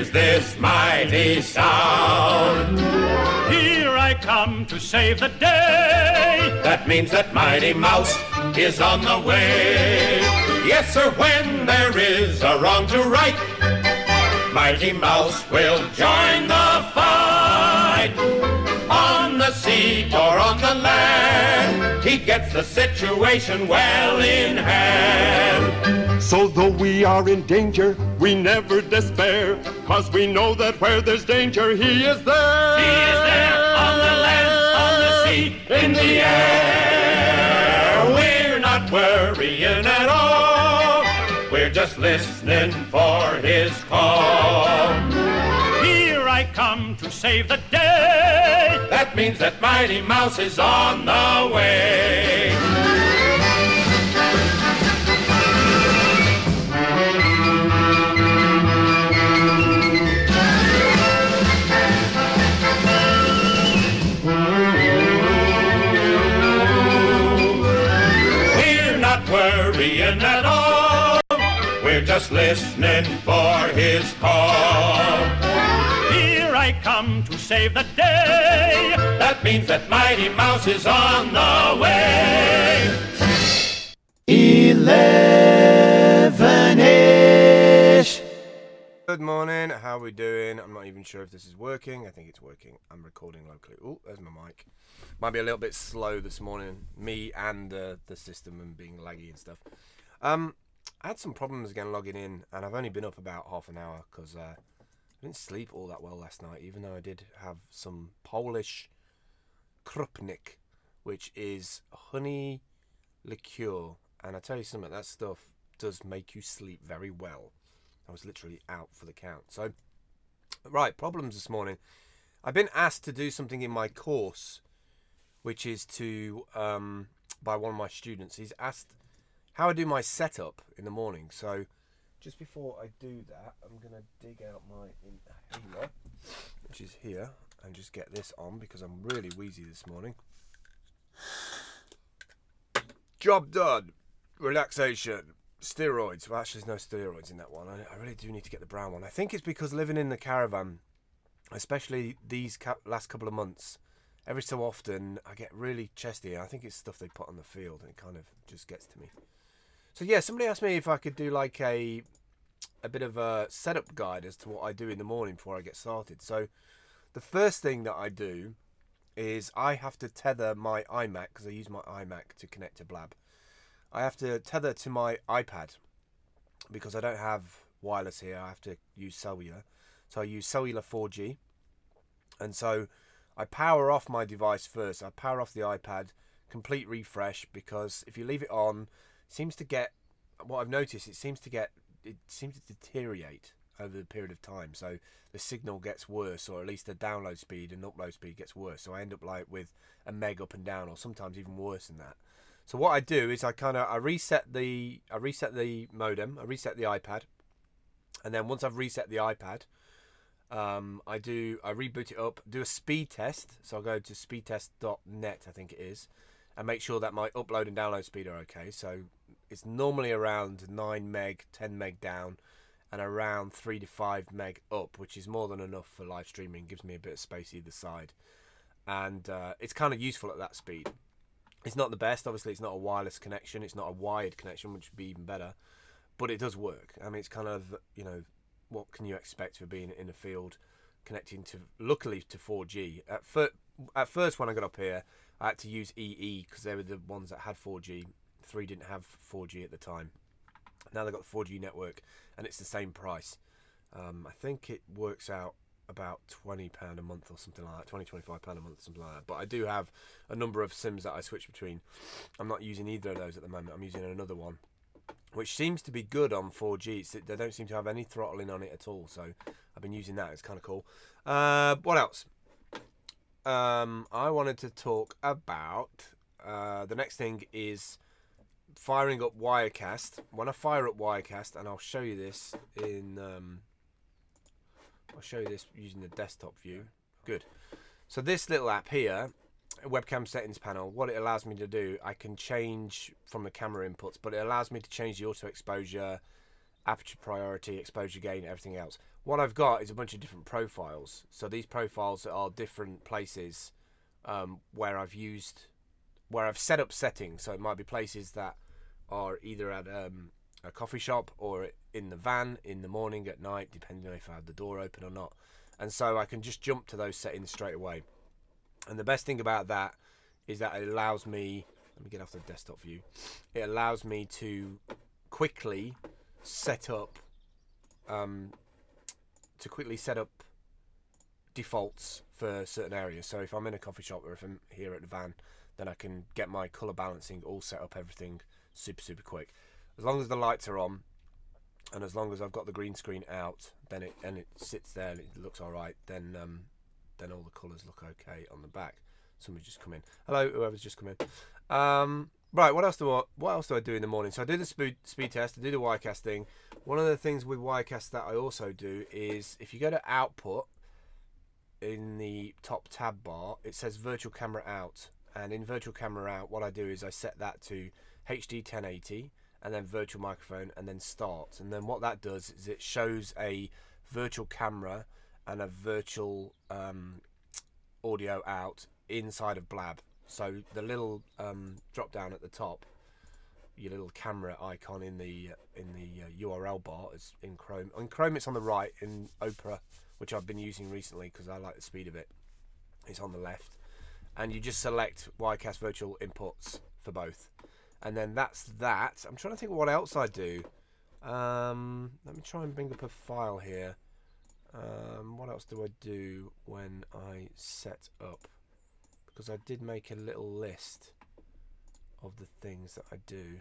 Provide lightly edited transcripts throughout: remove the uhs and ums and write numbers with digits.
hears this mighty sound. Here I come to save the day. That means that Mighty Mouse is on the way. Yes, sir, when there is a wrong to right, Mighty Mouse will join the fight. On the sea or on the land, he gets the situation well in hand. So though we are in danger, we never despair, 'cause we know that where there's danger, he is there. He is there on the land, on the sea, in the air. We're not worrying at all. We're just listening for his call. Here I come to save the day. That means that Mighty Mouse is on the way. We're not worrying at all. We're just listening for his call. Here I come to save the day. That means that Mighty Mouse is on the way. Elevenish. Good morning, how are we doing? I'm not even sure if this is working. I think it's working. I'm recording locally. Oh, there's my mic. Might be a little bit slow this morning. Me and the system and being laggy and stuff. I had some problems again logging in, and I've only been up about half an hour because I didn't sleep all that well last night, even though I did have some Polish krupnik, which is honey liqueur. And I tell you something, that stuff does make you sleep very well. I was literally out for the count. So, right, problems this morning. I've been asked to do something in my course, which is to, by one of my students. He's asked how I do my setup in the morning. So, just before I do that, I'm going to dig out my inhaler, which is here, and just get this on because I'm really wheezy this morning. Job done. Relaxation. Steroids. Well, actually, there's no steroids in that one. I really do need to get the brown one. I think it's because living in the caravan, especially these last couple of months, every so often I get really chesty. I think it's stuff they put on the field, and it kind of just gets to me. So yeah, somebody asked me if I could do like a bit of a setup guide as to what I do in the morning before I get started. So the first thing that I do is I have to tether my iMac, because I use my iMac to connect to Blab. I have to tether to my iPad because I don't have wireless here. I have to use cellular. So I use cellular 4G. And so I power off my device first. I power off the iPad, complete refresh, because if you leave it on, it seems to get, what I've noticed, it seems to deteriorate over the period of time. So the signal gets worse, or at least the download speed and upload speed gets worse. So I end up like with a meg up and down, or sometimes even worse than that. So what I do is I reset the modem, I reset the iPad, and then once I've reset the iPad, I reboot it up, do a speed test. So I'll go to speedtest.net, I think it is, and make sure that my upload and download speed are okay. So it's normally around 9 meg, 10 meg down, and around 3 to 5 meg up, which is more than enough for live streaming. Gives me a bit of space either side, and it's kind of useful at that speed. It's not the best, obviously. It's not a wireless connection. It's not a wired connection, which would be even better. But it does work. I mean, it's kind of, what can you expect for being in a field connecting to, luckily, to 4G. At first, when I got up here, I had to use EE because they were the ones that had 4G. 3 didn't have 4G at the time. Now they've got the 4G network, and it's the same price. I think it works out about £20 a month or something like that, £25 a month, something like that. But I do have a number of SIMs that I switch between. I'm not using either of those at the moment. I'm using another one, which seems to be good on 4G. They don't seem to have any throttling on it at all, so I've been using that. It's kind of cool. What else? I wanted to talk about the next thing is firing up Wirecast. When I fire up Wirecast, and I'll show you this in I'll show you this using the desktop view. Good. So this little app here, webcam settings panel, what it allows me to do, I can change from the camera inputs, but it allows me to change the auto exposure aperture priority, exposure gain, everything else. What I've got is a bunch of different profiles. So these profiles are different places where I've set up settings. So it might be places that are either at a coffee shop or in the van in the morning, at night, depending on if I have the door open or not. And so I can just jump to those settings straight away. And the best thing about that is that it allows me, let me get off the desktop view, it allows me to quickly set up defaults for certain areas. So if I'm in a coffee shop or if I'm here at the van, then I can get my color balancing all set up, everything super quick. As long as the lights are on and as long as I've got the green screen out, then it sits there and it looks all right, then all the colors look okay on the back. Somebody's just come in. Hello, whoever's just come in. Right, what else do I do in the morning? So I do the speed test, I do the Wirecast thing. One of the things with Wirecast that I also do is if you go to output in the top tab bar, it says virtual camera out. And in virtual camera out, what I do is I set that to HD 1080 and then virtual microphone and then start. And then what that does is it shows a virtual camera and a virtual audio out inside of Blab. So the little drop down at the top, your little camera icon in the URL bar is in Chrome. On Chrome it's on the right. In Opera, which I've been using recently because I like the speed of it, it's on the left. And you just select Wirecast virtual inputs for both. And then that's that. I'm trying to think what else I do. Let me try and bring up a file here. What else do I do when I set up? Because I did make a little list of the things that I do.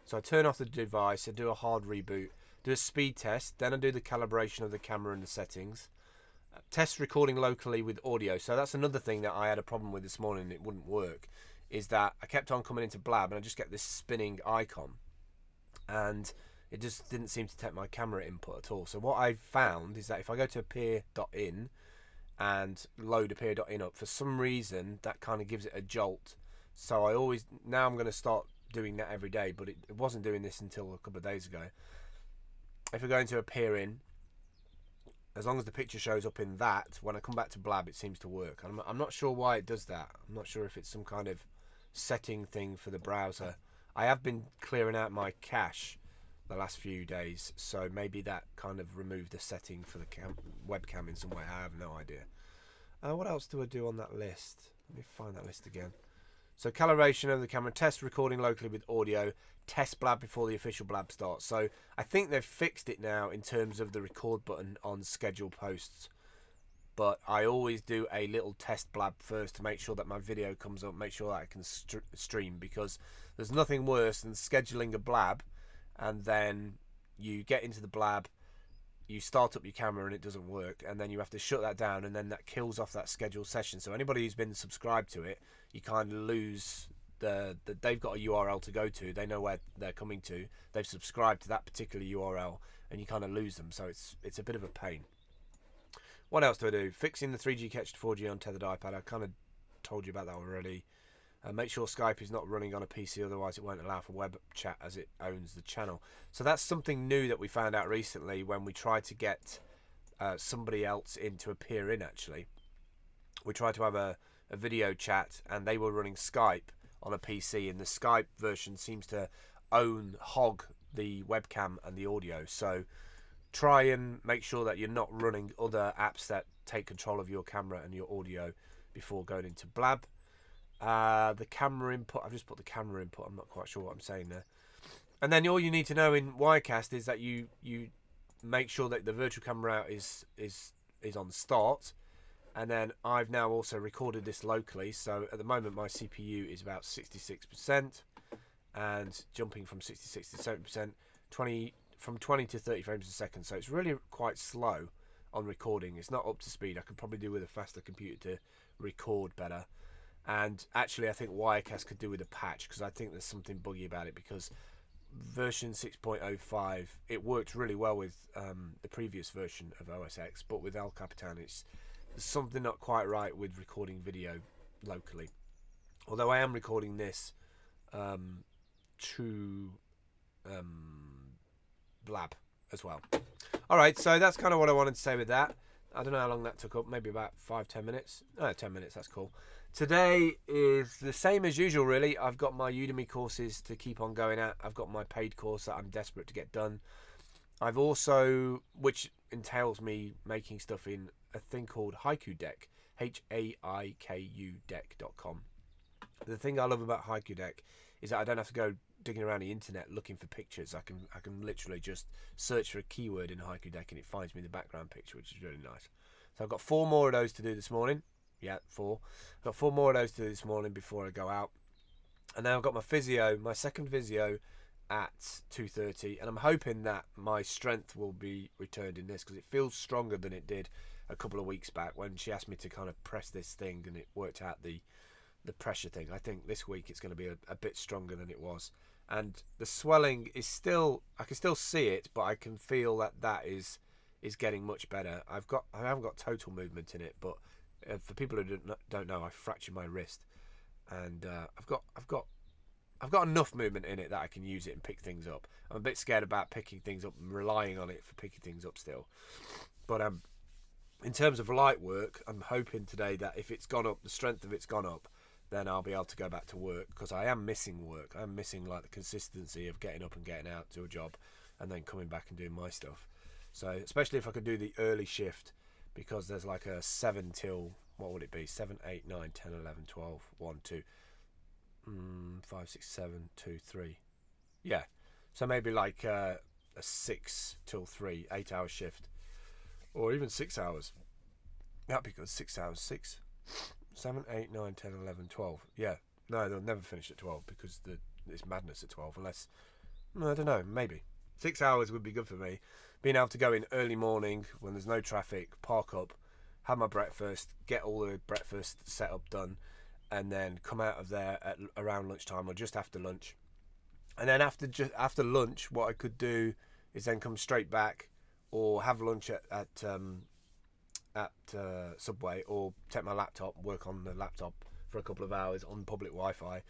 So I turn off the device, I do a hard reboot, do a speed test, then I do the calibration of the camera and the settings. Test recording locally with audio. So that's another thing that I had a problem with this morning, it wouldn't work, is that I kept on coming into Blab and I just get this spinning icon. And it just didn't seem to take my camera input at all. So what I found is that if I go to appear.in and load appear.in up, for some reason that kind of gives it a jolt. So now I'm going to start doing that every day, but it wasn't doing this until a couple of days ago. If I go into appear in, as long as the picture shows up in that, when I come back to Blab it seems to work. I'm not sure why it does that. I'm not sure if it's some kind of setting thing for the browser. I have been clearing out my cache the last few days, so maybe that kind of removed the setting for the webcam in some way. I have no idea. What else do I do on that list? Let me find that list again. So calibration of the camera, test recording locally with audio, test Blab before the official Blab starts. So I think they've fixed it now in terms of the record button on scheduled posts, but I always do a little test Blab first to make sure that my video comes up, make sure that I can stream, because there's nothing worse than scheduling a Blab and then you get into the Blab, you start up your camera and it doesn't work, and then you have to shut that down, and then that kills off that scheduled session. So anybody who's been subscribed to it, you kind of lose they've got a URL to go to, they know where they're coming to, they've subscribed to that particular URL, and you kind of lose them. So it's a bit of a pain. What else do I do? Fixing the 3G catch to 4G on tethered iPad. I kind of told you about that already. Make sure Skype is not running on a PC, otherwise it won't allow for web chat as it owns the channel. So that's something new that we found out recently when we tried to get somebody else in to appear in. Actually, we tried to have a video chat and they were running Skype on a PC, and the Skype version seems to hog the webcam and the audio. So try and make sure that you're not running other apps that take control of your camera and your audio before going into Blab. The camera input, I've just put the camera input, I'm not quite sure what I'm saying there. And then all you need to know in Wirecast is that you make sure that the virtual camera out is on start. And then I've now also recorded this locally, so at the moment my CPU is about 66% and jumping from 66 to 70%, from 20 to 30 frames a second. So it's really quite slow on recording. It's not up to speed. I could probably do with a faster computer to record better. And actually I think Wirecast could do with a patch, because I think there's something buggy about it, because version 6.05, it worked really well with the previous version of OS X, but with El Capitan there's something not quite right with recording video locally. Although I am recording this to Blab, as well. All right, so that's kind of what I wanted to say with that. I don't know how long that took up, maybe about 5-10 minutes. 10 minutes, that's cool. Today is the same as usual, really. I've got my Udemy courses to keep on going at. I've got my paid course that I'm desperate to get done. I've also, which entails me making stuff in a thing called Haiku Deck, Haiku deck.com. The thing I love about Haiku Deck is that I don't have to go digging around the internet looking for pictures. I can literally just search for a keyword in Haiku Deck and it finds me the background picture, which is really nice. So I've got 4 more of those to do this morning. Yeah, 4. I've got 4 more of those to do this morning before I go out. And then I've got my physio, my second physio at 2:30, and I'm hoping that my strength will be returned in this because it feels stronger than it did a couple of weeks back when she asked me to kind of press this thing and it worked out the pressure thing. I think this week it's going to be a bit stronger than it was, and the swelling is still, I can still see it, but I can feel that is getting much better. I haven't got total movement in it, but for people who don't know, I fractured my wrist, and I've got enough movement in it that I can use it and pick things up. I'm a bit scared about picking things up and relying on it for picking things up still. But in terms of light work, I'm hoping today that if it's gone up, the strength of it's gone up, then I'll be able to go back to work, because I am missing work. I'm missing like the consistency of getting up and getting out to a job and then coming back and doing my stuff. So especially if I could do the early shift, because there's like a 7 till, what would it be? 7, 8, 9, 10, 11, 12, 1, 2, 5, 6, 7, 2, 3. Yeah. So maybe like a 6 till 3, 8-hour shift. Or even 6 hours. That'd be good. 6 hours. 6, 7, 8, 9, 10, 11, 12. Yeah. No, they'll never finish at 12 because it's madness at 12 unless, I don't know, maybe. 6 hours would be good for me. Being able to go in early morning when there's no traffic, park up, have my breakfast, get all the breakfast set up done, and then come out of there at around lunchtime or just after lunch. And then after lunch, what I could do is then come straight back or have lunch at Subway, or take my laptop, work on the laptop for a couple of hours on public Wi-Fi,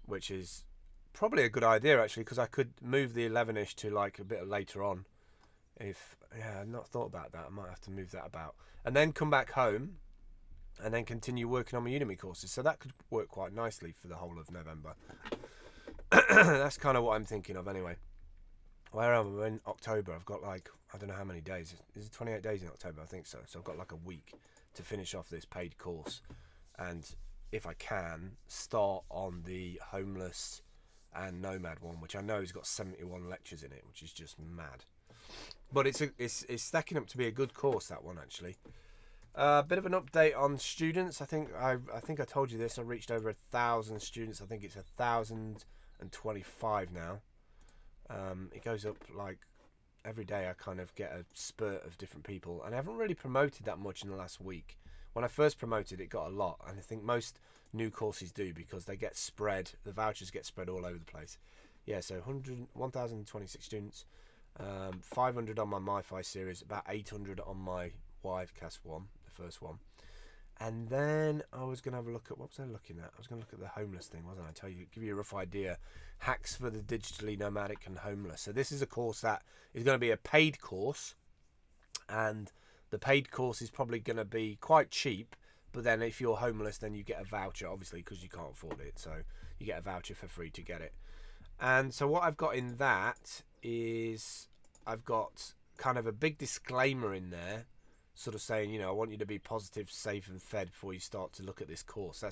which is probably a good idea actually, because I could move the elevenish to like a bit later on. I've not thought about that. I might have to move that about, and then come back home and then continue working on my Udemy courses. So that could work quite nicely for the whole of November. That's kind of what I'm thinking of anyway. Where am I in October? I've got like, I don't know how many days. Is it 28 days in October? I think so. So I've got like a week to finish off this paid course. And if I can, start on the homeless and nomad one, which I know has got 71 lectures in it, which is just mad. But it's stacking up to be a good course, that one actually. A bit of an update on students. I think I told you this. I reached over 1,000 students. I think it's 1,025 now. It goes up like every day. I kind of get a spurt of different people, and I haven't really promoted that much in the last week. When I first promoted, it got a lot, and I think most new courses do because they get spread. The vouchers get spread all over the place. Yeah, so 1,026 students, 500 on my MiFi series, about 800 on my Wirecast one, the first one. And then I was going to have a look at, what was I looking at? I was going to look at the homeless thing, wasn't I? Give you a rough idea. Hacks for the digitally nomadic and homeless. So this is a course that is going to be a paid course, and the paid course is probably going to be quite cheap, but then if you're homeless, then you get a voucher, obviously, because you can't afford it. So you get a voucher for free to get it. And so what I've got in that is I've got kind of a big disclaimer in there, sort of saying, I want you to be positive, safe and fed before you start to look at this course.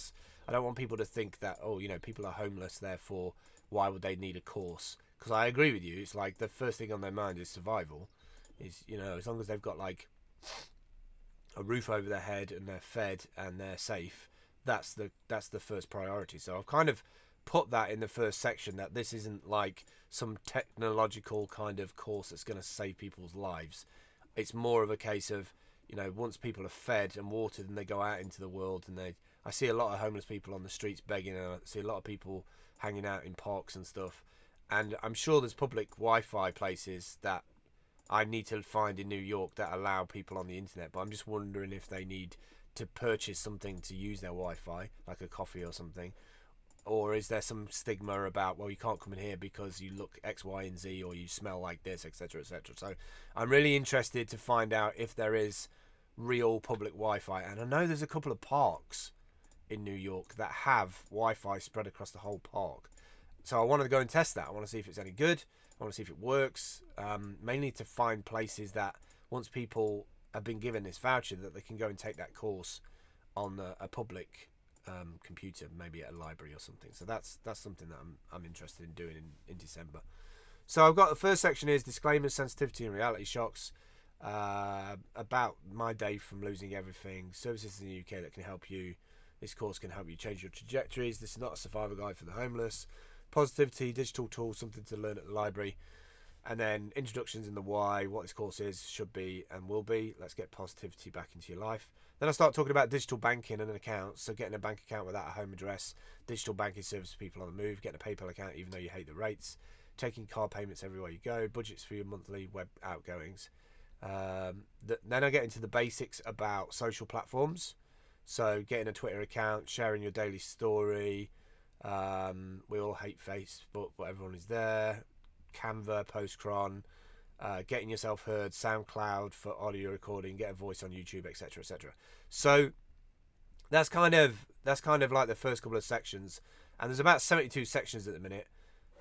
I don't want people to think that, people are homeless, therefore why would they need a course? Because I agree with you. It's like the first thing on their mind is survival. Is, as long as they've got like a roof over their head and they're fed and they're safe, that's the first priority. So I've kind of put that in the first section, that this isn't like some technological kind of course that's going to save people's lives. It's more of a case of, once people are fed and watered and they go out into the world, and I see a lot of homeless people on the streets begging, and I see a lot of people hanging out in parks and stuff, and I'm sure there's public Wi-Fi places that I need to find in New York that allow people on the internet, but I'm just wondering if they need to purchase something to use their Wi-Fi, like a coffee or something, Or is there some stigma about, well, you can't come in here because you look X, Y, and Z, or you smell like this, etc., etc. So I'm really interested to find out if there is real public Wi-Fi. And I know there's a couple of parks in New York that have Wi-Fi spread across the whole park. So I want to go and test that. I want to see if it's any good. I want to see if it works. Mainly to find places that once people have been given this voucher, that they can go and take that course on a public computer, maybe at a library or something. So that's something that I'm interested in doing in December. So I've got the first section is disclaimers, sensitivity and reality shocks, about my day from losing everything, services in the UK that can help you. This course can help you change your trajectories. This is not a survivor guide for the homeless. Positivity, digital tools, something to learn at the library. And then introductions in the why, what this course is, should be and will be. Let's get positivity back into your life. Then I start talking about digital banking and an account. So getting a bank account without a home address, digital banking service for people on the move, getting a PayPal account even though you hate the rates, taking card payments everywhere you go, budgets for your monthly web outgoings. Then I get into the basics about social platforms. So getting a Twitter account, sharing your daily story. We all hate Facebook, but everyone is there. Canva, Postcron, getting yourself heard, SoundCloud for audio recording, get a voice on YouTube, etc., etc. So that's kind of like the first couple of sections, and there's about 72 sections at the minute.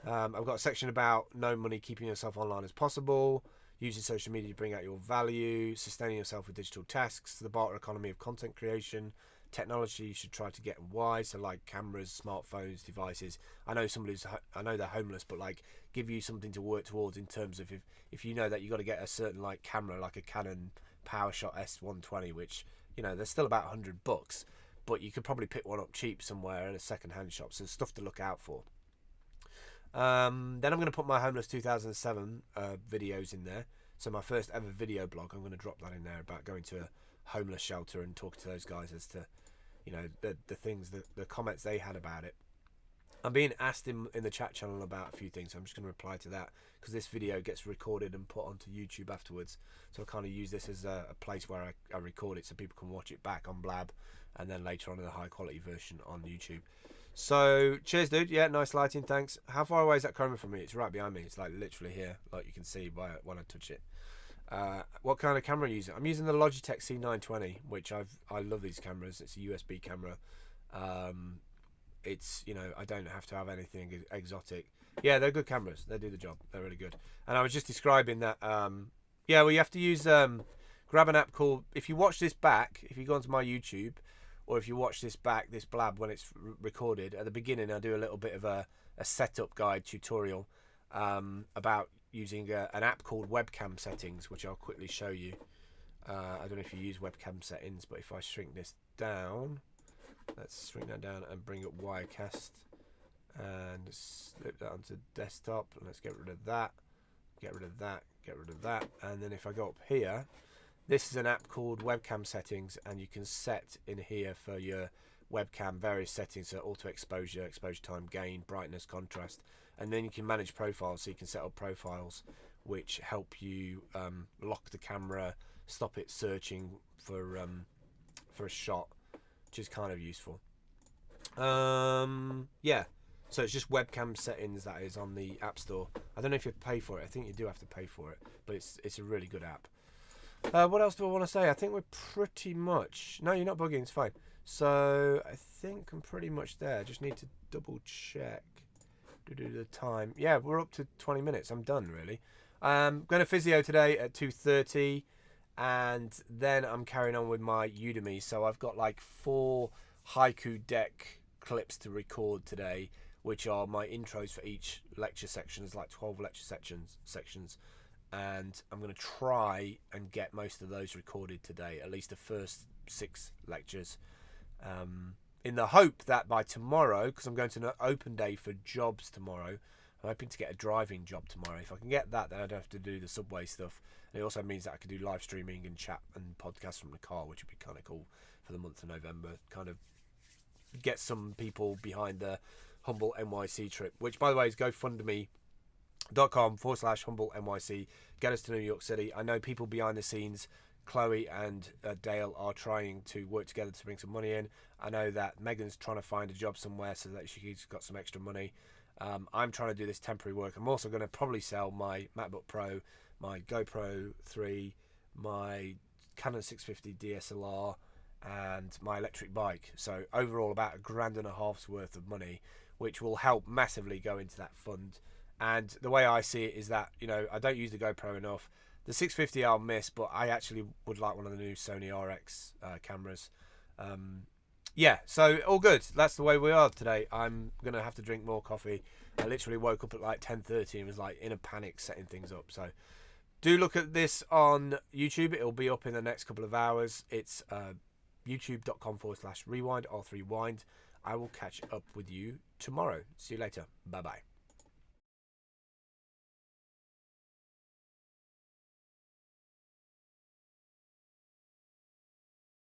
I've got a section about no money, keeping yourself online as possible, using social media to bring out your value, sustaining yourself with digital tasks, the barter economy of content creation, technology you should try to get and why, so like cameras, smartphones, devices. I know they're homeless, but like give you something to work towards in terms of if you know that you got to get a certain like camera, like a Canon PowerShot S120, which they're still about $100, but you could probably pick one up cheap somewhere in a second-hand shop. So stuff to look out for. Then I'm going to put my Homeless 2007 videos in there. So my first ever video blog, I'm going to drop that in there about going to a homeless shelter and talking to those guys as to the things, the comments they had about it. I'm being asked in the chat channel about a few things, so I'm just going to reply to that because this video gets recorded and put onto YouTube afterwards. So I kind of use this as a place where I record it so people can watch it back on Blab and then later on in a high quality version on YouTube. So cheers, dude. Yeah, nice lighting, thanks. How far away is that camera from me? It's right behind me. It's like literally here, like you can see when I touch it. What kind of camera are you using? I'm using the Logitech C920, which I love these cameras. It's a USB camera. It's I don't have to have anything exotic. Yeah, they're good cameras. They do the job. They're really good. And I was just describing that. Yeah, well, you have to use grab an app called. If you watch this back, if you go onto my YouTube, or if you watch this blab when it's recorded at the beginning, I do a little bit of a setup guide tutorial about using an app called Webcam Settings, which I'll quickly show you. I don't know if you use webcam settings, but if I shrink this down, let's shrink that down and bring up Wirecast and slip that onto desktop, and let's get rid of that, get rid of that, get rid of that. And then if I go up here, this is an app called Webcam Settings, and you can set in here for your webcam various settings, so auto exposure, exposure time, gain, brightness, contrast, and then you can manage profiles, so you can set up profiles which help you lock the camera, stop it searching for a shot, which is kind of useful. Yeah, so it's just Webcam Settings, that is on the App Store. I don't know if you pay for it. I think you do have to pay for it, but it's a really good app. What else do I want to say? I think we're pretty much... No, you're not bugging, it's fine. So I think I'm pretty much there. Just need to double check the time. Yeah, we're up to 20 minutes. I'm done, really. I'm going to physio today at 2:30, and then I'm carrying on with my Udemy. So I've got like 4 haiku deck clips to record today, which are my intros for each lecture section. There's like 12 lecture sections. And I'm going to try and get most of those recorded today, at least the first 6 lectures, in the hope that by tomorrow, because I'm going to an open day for jobs tomorrow, I'm hoping to get a driving job tomorrow. If I can get that, then I don't have to do the subway stuff. And it also means that I can do live streaming and chat and podcasts from the car, which would be kind of cool for the month of November. Kind of get some people behind the Humble NYC trip, which, by the way, is GoFundMe.com/Humble NYC. Get us to New York City. I know people behind the scenes Chloe and Dale are trying to work together to bring some money in. I know that Megan's trying to find a job somewhere so that she's got some extra money. I'm trying to do this temporary work. I'm also going to probably sell my MacBook Pro, my GoPro 3, my Canon 650 DSLR, and my electric bike. So overall about $1,500 worth of money, which will help massively go into that fund. And the way I see it is that, you know, I don't use the GoPro enough. The 650 I'll miss, but I actually would like one of the new Sony RX cameras. Yeah, so all good. That's the way we are today. I'm going to have to drink more coffee. I literally woke up at like 10:30 and was like in a panic setting things up. So do look at this on YouTube. It'll be up in the next couple of hours. It's youtube.com/rewind, R3wind. I will catch up with you tomorrow. See you later. Bye-bye.